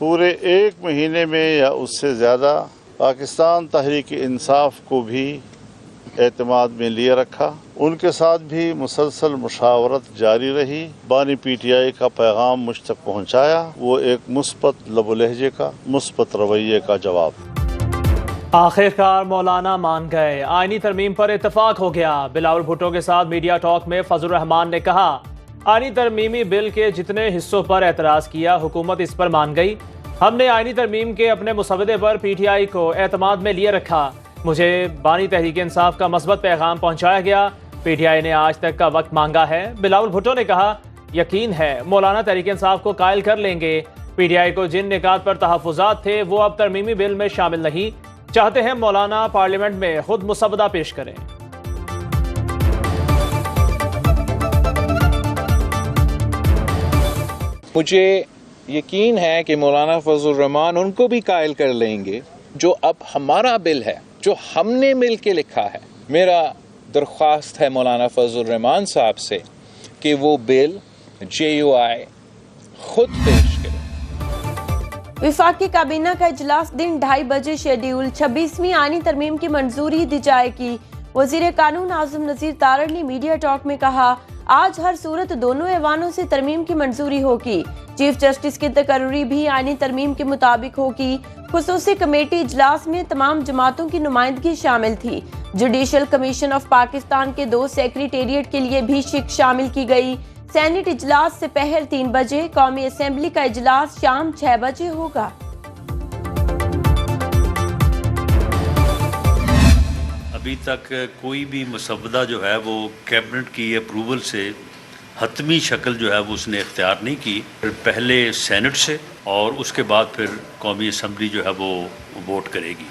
पूरे 1 महीने में या उससे ज़्यादा पाकिस्तान तहरीक इंसाफ को भी एतमाद में लिए रखा। उनके साथ भी मुसलसल मुशावरत जारी रही। बानी PTI का पैगाम मुझ तक पहुँचाया, वो एक मुस्बत लबो लहजे का, मुस्बत रवैये का जवाब। आखिरकार मौलाना मान गए, आईनी तरमीम पर इत्तफाक हो गया। बिलावल भुट्टो के साथ मीडिया टॉक में फजल रहमान ने कहा, आईनी तरमीमी बिल के जितने हिस्सों पर एतराज़ किया हुकूमत इस पर मान गई। हमने आईनी तरमीम के अपने मुसवदे पर PTI को एतमाद में लिए रखा। मुझे बानी तहरीक इंसाफ का मस्बत पैगाम पहुंचाया गया। PTI ने आज तक का वक्त मांगा है। बिलावल भुट्टो ने कहा, यकीन है मौलाना तहरीक इंसाफ को कायल कर लेंगे। PTI को जिन निकात पर तहफ़्फ़ुज़ात थे वो अब तरमीमी बिल में शामिल नहीं। चाहते हैं मौलाना पार्लियामेंट में खुद मुसवदा पेश करें। मुझे यकीन है कि मौलाना फजल रहमान उनको भी कायल कर लेंगे। जो अब हमारा बिल है, जो हमने मिल के लिखा है, मेरा दरख्वास्त है मौलाना फजल रहमान साहब से कि वो बिल JUI खुद पेश करें। विफाकी काबीना का इजलास दिन 2:30 बजे शेड्यूल। 26वीं आईनी तरमीम की मंजूरी दी जाएगी। वजीर कानून आजम नज़ीर तारड़ ने मीडिया टॉक में कहा, आज हर सूरत दोनों ऐवानों से तरमीम की मंजूरी होगी। चीफ जस्टिस की तकर्री भी आईनी तरमीम के मुताबिक होगी। खुसूसी कमेटी इजलास में तमाम जमातों की नुमाइंदगी शामिल थी। जुडिशल कमीशन ऑफ पाकिस्तान के 2 सेक्रेटेरिएट के लिए भी शिक शामिल की गई। सेनेट इजलास से पहर 3 बजे, कौमी असेंबली का इजलास शाम 6 बजे होगा। अभी तक कोई भी मसवदा जो है वो कैबिनेट की अप्रूवल से हतमी शक्ल जो है वो उसने इख्तियार नहीं की। पहले सेनेट से और उसके बाद फिर कौमी असम्बली जो है वो वोट करेगी।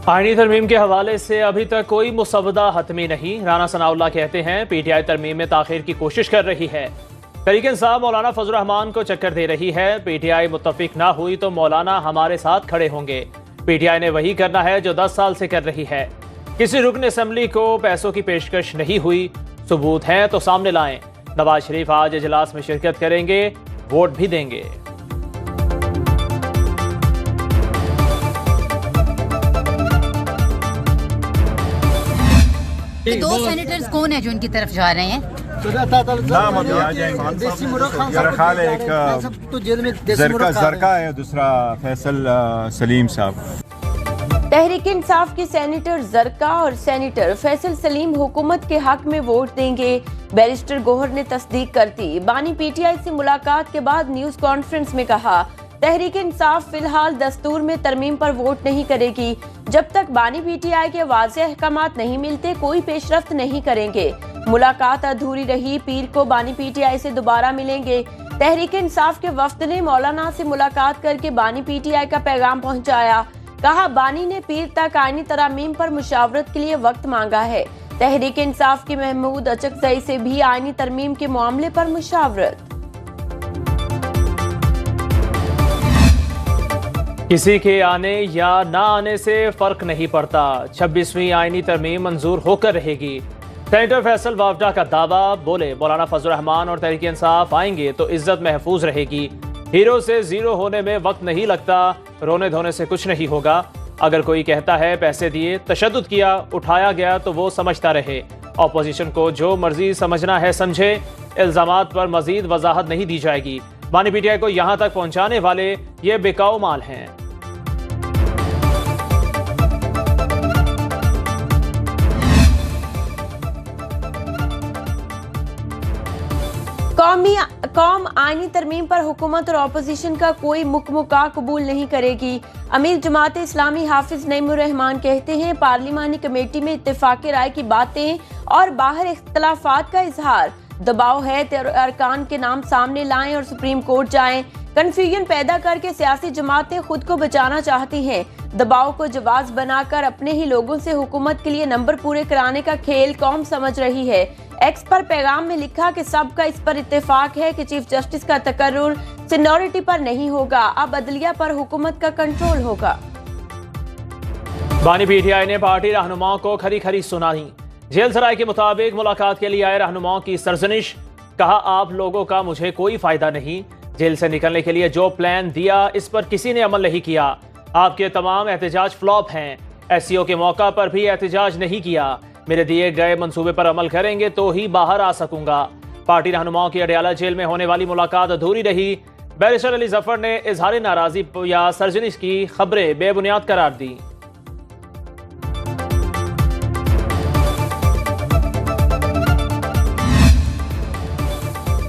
आईनी तरमीम के हवाले से अभी तक कोई मुसवदा हतमी नहीं। राना सनाउल्लाह कहते हैं, PTI तरमीम में ताखीर की कोशिश कर रही है। तहरीक इंसाफ मौलाना फजल रहमान को चक्कर दे रही है। PTI मुत्तफिक ना हुई तो मौलाना हमारे साथ खड़े होंगे। PTI ने वही करना है जो 10 साल से कर रही है। किसी रुकन असम्बली को पैसों की पेशकश नहीं हुई, सबूत हैं तो सामने लाएं। नवाज शरीफ आज इजलास में शिरकत करेंगे, वोट भी देंगे। तो 2 सेनेटर्स कौन है जो इनकी तरफ जा रहे हैं? नाम अभी आ जाएंगे। मेरा ख्याल है एक जरका है, दूसरा फैसल सलीम साहब। तहरीक इंसाफ के सेनेटर जरका और सेनेटर फैसल सलीम हुकूमत के हक में वोट देंगे। बैरिस्टर गोहर ने तस्दीक कर दी। बानी PTI से मुलाकात के बाद न्यूज कॉन्फ्रेंस में कहा, तहरीक इंसाफ फिलहाल दस्तूर में तरमीम पर वोट नहीं करेगी। जब तक बानी PTI के वाज़ेह अहकामात नहीं मिलते कोई पेशरफ्त नहीं करेंगे। मुलाकात अधूरी रही, पीर को बानी PTI से दोबारा मिलेंगे। तहरीक इंसाफ के वफ्द ने मौलाना से मुलाकात करके बानी PTI का पैगाम पहुँचाया। कहा, बानी ने पीर तक आईनी तरमीम पर मुशावरत के लिए वक्त मांगा है। तहरीक इंसाफ के महमूद अचकजई से भी आईनी तरमीम के मामले पर मुशावरत। किसी के आने या ना आने से फर्क नहीं पड़ता। 26वीं आईनी तरमीम मंजूर होकर रहेगी। सेनेटर फैसल वावडा का दावा, बोले मौलाना फजल रहमान और तहरीक इंसाफ आएंगे तो इज्जत महफूज रहेगी। हीरो से जीरो होने में वक्त नहीं लगता, रोने धोने से कुछ नहीं होगा। अगर कोई कहता है पैसे दिए, तशद्दुद किया, उठाया गया तो वो समझता रहे। ऑपोजिशन को जो मर्जी समझना है समझे। इल्जामात पर मजीद वजाहत नहीं दी जाएगी। बानी PTI को यहाँ तक पहुँचाने वाले ये बिकाऊ माल हैं। कौम आईनी तरमीम पर हुकूमत और अपोजिशन का कोई मुकमुका कबूल नहीं करेगी। अमीर जमात इस्लामी हाफिज नईमुर रहमान कहते हैं, पार्लिमानी कमेटी में इत्तेफाक राय की बातें और बाहर इख्तलाफात का इजहार। दबाव है तो अरकान के नाम सामने लाएं और सुप्रीम कोर्ट जाएं। कंफ्यूजन पैदा करके सियासी जमातें खुद को बचाना चाहती हैं। दबाव को जवाब बनाकर अपने ही लोगों से हुकूमत के लिए नंबर पूरे कराने का खेल कौम समझ रही है। एक्स पर पैगाम में लिखा कि सबका इस पर इत्तेफाक है कि चीफ जस्टिस का तकर्रुर सीनियरिटी पर नहीं होगा, अब अदलिया पर हुकूमत का कंट्रोल होगा। बानी PTI ने पार्टी रहनुमाओं को खरी खरी सुनाई। जेल सराय के मुताबिक मुलाकात के लिए आए रहनुमाओं की सरजनिश। कहा, आप लोगों का मुझे कोई फायदा नहीं। जेल से निकलने के लिए जो प्लान दिया इस पर किसी ने अमल नहीं किया। आपके तमाम एहतजाज फ्लॉप हैं। SCO के मौका पर भी एहतजाज नहीं किया। मेरे दिए गए मंसूबे पर अमल करेंगे तो ही बाहर आ सकूंगा। पार्टी रहनुमाओं की अडयाला जेल में होने वाली मुलाकात अधूरी रही। बैरिस्टर अली जफर ने इजहार नाराजी या सरजनिश की खबरें बेबुनियाद करार दी।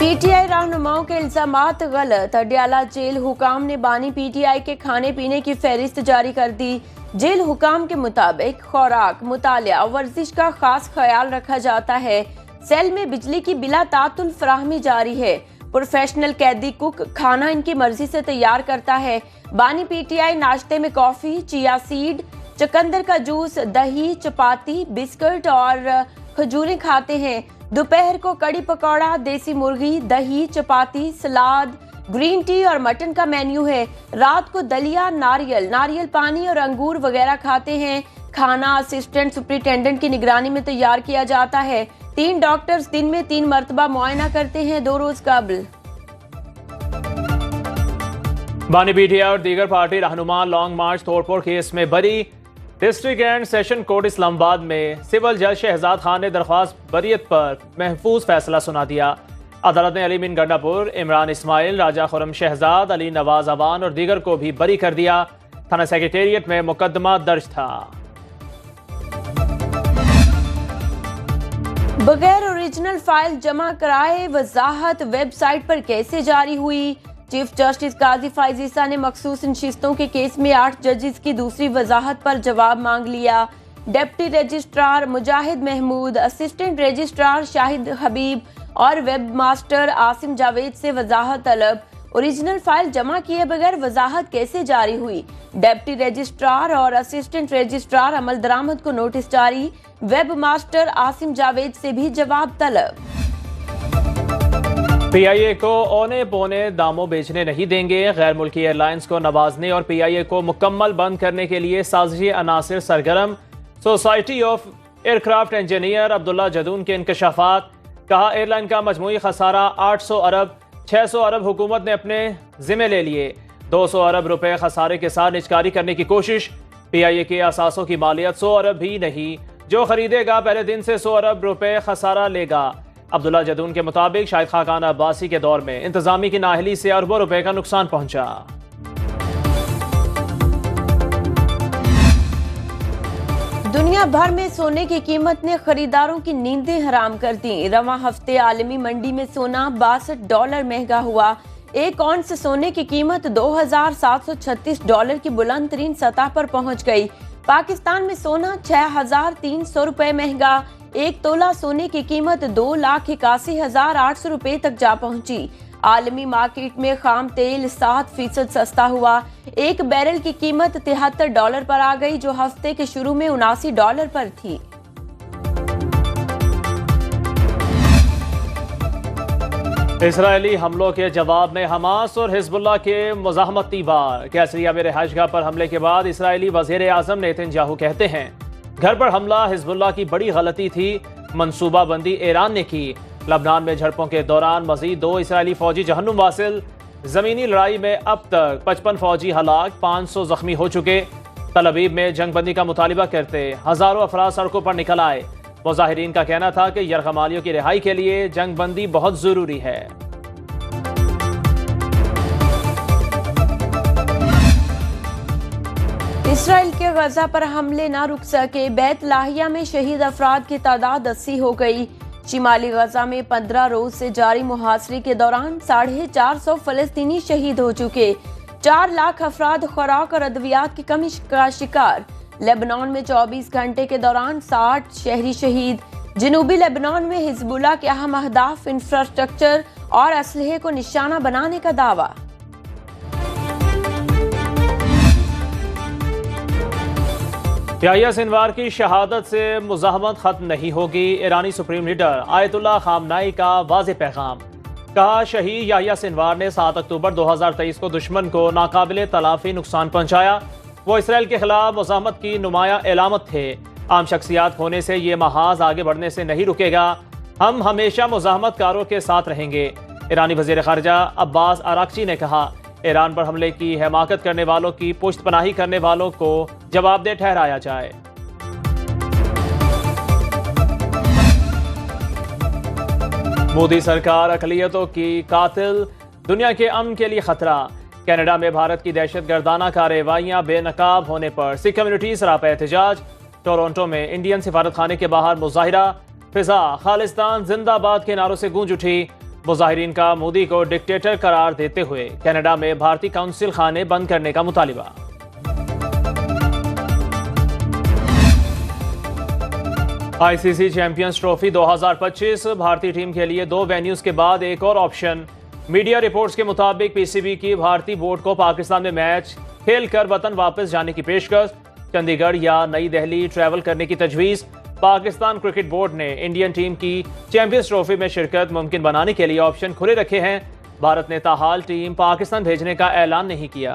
PTI रहनुमाओं के इल्जामात गलत। अडयाला जेल हुकाम ने बानी PTI के खाने पीने की फहरिस्त जारी कर दी। जेल हुकाम के मुताबिक खुराक, मुतालिया, वर्जिश का खास ख्याल रखा जाता है। सेल में बिजली की बिला तातुल फराहमी जारी है। प्रोफेशनल कैदी कुक खाना इनकी मर्जी से तैयार करता है। बानी PTI नाश्ते में कॉफी, चिया सीड, चकंदर का जूस, दही, चपाती, बिस्कुट और खजूरें खाते हैं। दोपहर को कड़ी पकौड़ा, देसी मुर्गी, दही, चपाती, सलाद, ग्रीन टी और मटन का मेन्यू है। रात को दलिया, नारियल पानी और अंगूर वगैरह खाते हैं। खाना असिस्टेंट सुपरिटेंडेंट की निगरानी में तैयार किया जाता है। 3 डॉक्टर्स दिन में 3 मरतबा मुआयना करते हैं 2 रोज कबल। बानी PTI और दीगर पार्टी रहनुमा लॉन्ग मार्च तोड़फोड़ केस में बरी। District and session court Islamabad में सिविल जज शहजाद खान ने दरख्वास्त बरियत पर महफूज फैसला सुना दिया। अदालत ने अली बिन गंडापुर, इमरान इस्माइल, राजा खुरम शहजाद, अली नवाज अवान और दीगर को भी बरी कर दिया। थाना सेक्रेटेरिएट में मुकदमा दर्ज था। बगैर ओरिजिनल फाइल जमा कराए वजाहत वेबसाइट पर कैसे जारी हुई? चीफ जस्टिस काजी फाइज ईसा ने मखसूस नशिस्तों के केस में 8 जजेस की दूसरी वजाहत पर जवाब मांग लिया। डिप्टी रजिस्ट्रार मुजाहिद महमूद, असिस्टेंट रजिस्ट्रार शाहिद हबीब और वेब मास्टर आसिम जावेद से वजाहत तलब। ओरिजिनल फाइल जमा किए बगैर वजाहत कैसे जारी हुई? डिप्टी रजिस्ट्रार और असिस्टेंट रजिस्ट्रार अमल दरामद को नोटिस जारी। वेब मास्टर आसिम जावेद से भी जवाब तलब। PIA को औने पौने दामों बेचने नहीं देंगे। गैर मुल्की एयरलाइंस को नवाजने और PIA को मुकम्मल बंद करने के लिए साजिशी अनासिर सरगर्म। Society of aircraft engineer Abdullah Jadoon के इंकशाफात। कहा एयरलाइन का मजमूई खसारा 800 अरब, 600 अरब हुकूमत ने अपने जिम्मे ले लिए। 200 अरब रुपए खसारे के साथ निजकारी करने की कोशिश। PIA के असासों की मालियत 100 अरब भी नहीं। जो खरीदेगा पहले दिन से 100 अरब रुपए खसारा लेगा। अब्दुल्ला जदून के मुताबिक शाहिद खाकान अब्बासी के दौर में इंतजामी की नाअहली से अरबों रुपए का नुकसान पहुंचा। दुनिया भर में सोने की कीमत ने खरीदारों की नींदें हराम कर दी। रवां हफ्ते आलमी मंडी में सोना $62 महंगा हुआ। 1 औंस सोने की कीमत $2,736 की बुलंद तरीन सतह पर पहुंच गई। पाकिस्तान में सोना $6,300 रुपए महंगा। 1 तोला सोने की कीमत $2,81,800 रुपए तक जा पहुंची। आलमी मार्केट में खाम तेल 7% सस्ता हुआ। 1 बैरल की कीमत $73 पर आ गई, जो हफ्ते के शुरू में $79 पर थी। इसराइली हमलों के जवाब में हमास और हिजबुल्लाह के मुज़ाहमती वार। कैसरिया में रिहाइशगाह पर हमले के बाद इसराइली वज़ीर आज़म नेतन्याहू कहते हैं घर पर हमला हिजबुल्लाह की बड़ी गलती थी, मंसूबाबंदी ईरान ने की। लबनान में झड़पों के दौरान मजीद 2 इसराइली फौजी जहन्नुम वासिल। जमीनी लड़ाई में अब तक 55 फौजी हलाक, 500 जख्मी हो चुके। तल अवीव में जंगबंदी का मुतालिबा करते हजारों अफराद सड़कों पर निकल आए। मुजाहिरीन का कहना था कि यरगमालियों की रिहाई के लिए जंगबंदी बहुत जरूरी है। इसराइल के गजा पर हमले ना रुक सके। बैत लाहिया में शहीद अफराद की तादाद 80 हो गई। शिमाली गजा में 15 रोज से जारी मुहासरे के दौरान 450 फलस्तीनी शहीद हो चुके। 4 लाख अफराद खुराक और अद्वियात की कमी का शिकार। लेबनान में 24 घंटे के दौरान 60 शहरी शहीद। जनूबी लेबनान में हिजबुल्लाह के अहम अहदाफ, इंफ्रास्ट्रक्चर और असलहे को निशाना बनाने का दावा। याह्या सिनवार की शहादत से मुज़ाहमत खत्म नहीं होगी। ईरानी सुप्रीम लीडर आयतुल्लाह खामनाई का वाज़ेह पैगाम। कहा शहीद याह्या सिनवार ने 7 अक्टूबर 2023 को दुश्मन को नाकाबिले तलाफी नुकसान पहुंचाया। वो इसराइल के खिलाफ मुज़ाहमत की नुमाया एलामत थे। आम शख्सियात होने से ये महाज आगे बढ़ने से नहीं रुकेगा। हम हमेशा मुज़ाहमत कारों के साथ रहेंगे। ईरानी वज़ीर ख़ारिजा अब्बास अराक्ची ने कहा, ईरान पर हमले की हिमाकत करने वालों की पुश्तपनाही करने वालों को जवाबदेह ठहराया जाए। मोदी सरकार अक़लियतों की कातिल, दुनिया के अमन के लिए खतरा। कनाडा में भारत की दहशतगर्दाना कार्रवाइयां बेनकाब होने पर सिख कम्युनिटी सरापा एहतजाज। टोरंटो में इंडियन सिफारत खाने के बाहर मुजाहिरा। फिजा खालिस्तान जिंदाबाद के नारों से गूंज उठी। मुजाहिरीन का मोदी को डिक्टेटर करार देते हुए कनाडा में भारतीय काउंसिल खाने बंद करने का मुतालिबा। आईसीसी चैंपियंस ट्रॉफी 2025 भारतीय टीम के लिए 2 वेन्यूज के बाद एक और ऑप्शन। मीडिया रिपोर्ट्स के मुताबिक पीसीबी की भारतीय बोर्ड को पाकिस्तान में मैच खेलकर वतन वापस जाने की पेशकश। चंडीगढ़ या नई दिल्ली ट्रैवल करने की तजवीज़। पाकिस्तान क्रिकेट बोर्ड ने इंडियन टीम की चैंपियंस ट्रॉफी में शिरकत मुमकिन बनाने के लिए ऑप्शन खुले रखे हैं। भारत ने ताहाल टीम पाकिस्तान भेजने का ऐलान नहीं किया।